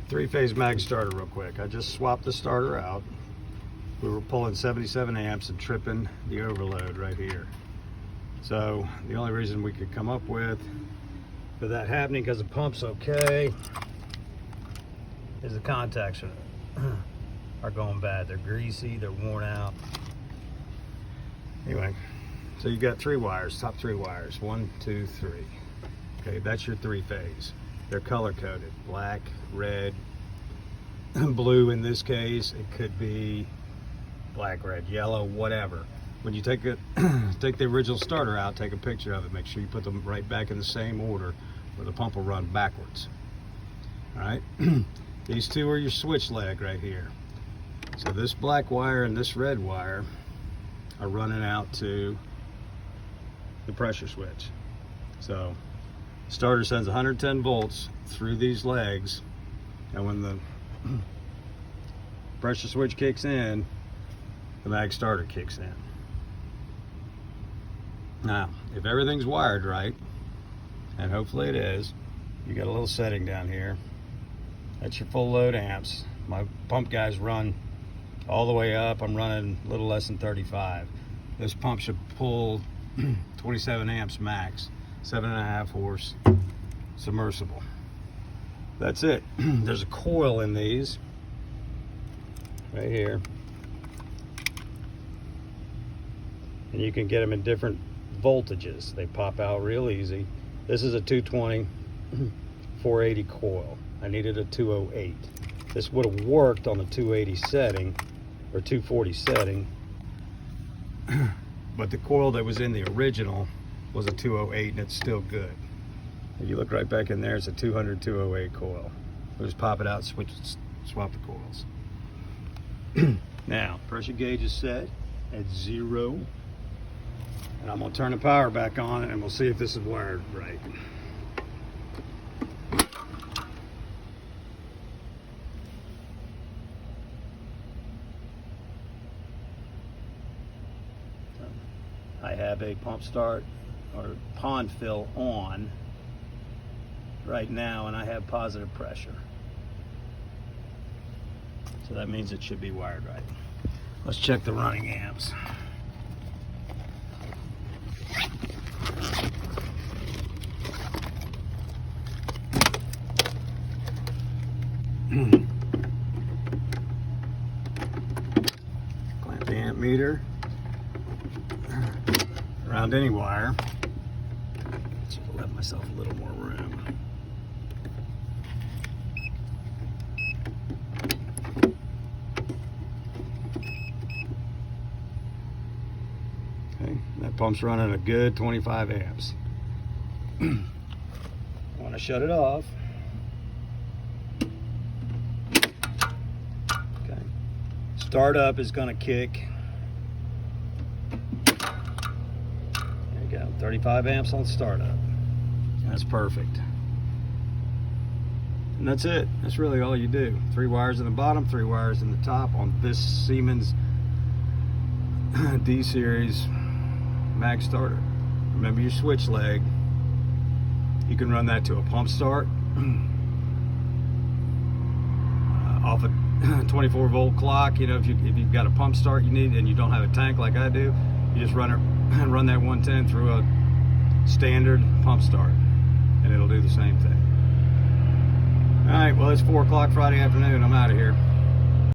Three-phase mag starter real quick. I just swapped the starter out. We were pulling 77 amps and tripping the overload right here. So the only reason we could come up with for that happening, because the pump's okay, is the contacts are going bad. They're greasy, they're worn out. Anyway, so you got three wires, top three wires, 1, 2, 3. Okay, that's your three-phase. They're color coded, black, red, blue in this case. It could be black, red, yellow, whatever. When you take it, take the original starter out, take a picture of it, make sure you put them right back in the same order, or the pump will run backwards. All right, these two are your switch leg right here. So this black wire and this red wire are running out to the pressure switch. So starter sends 110 volts through these legs, and when the pressure switch kicks in, the mag starter kicks in. Now, if everything's wired right, and hopefully it is, you got a little setting down here. That's your full load amps. My pump guys run all the way up. I'm running a little less than 35. This pump should pull 27 amps max, 7.5 horse submersible. That's it. There's a coil in these right here, and you can get them in different voltages. They pop out real easy. This is a 220 480 coil. I needed a 208. This would have worked on the 280 setting or 240 setting, but the coil that was in the original was a 208, and it's still good. If you look right back in there, it's a 200 208 coil. We'll just pop it out, swap the coils. Now, pressure gauge is set at 0, and I'm gonna turn the power back on, and we'll see if this is wired right. I have a pump start or pond fill on right now, and I have positive pressure. So that means it should be wired right. Let's check the running amps. Clamp the amp meter around any wire. So I'll let myself a little more room. Okay, that pump's running a good 25 amps. I want to shut it off. Okay, startup is going to kick. 35 amps on startup. That's perfect. And that's it. That's really all you do. 3 wires in the bottom, 3 wires in the top on this Siemens D series mag starter. Remember your switch leg. You can run that to a pump start off a 24 volt clock. You know, if you've got a pump start you need and you don't have a tank like I do, you just run that 110 through a standard pump start, and it'll do the same thing. All right, well, it's 4 o'clock Friday afternoon. I'm out of here.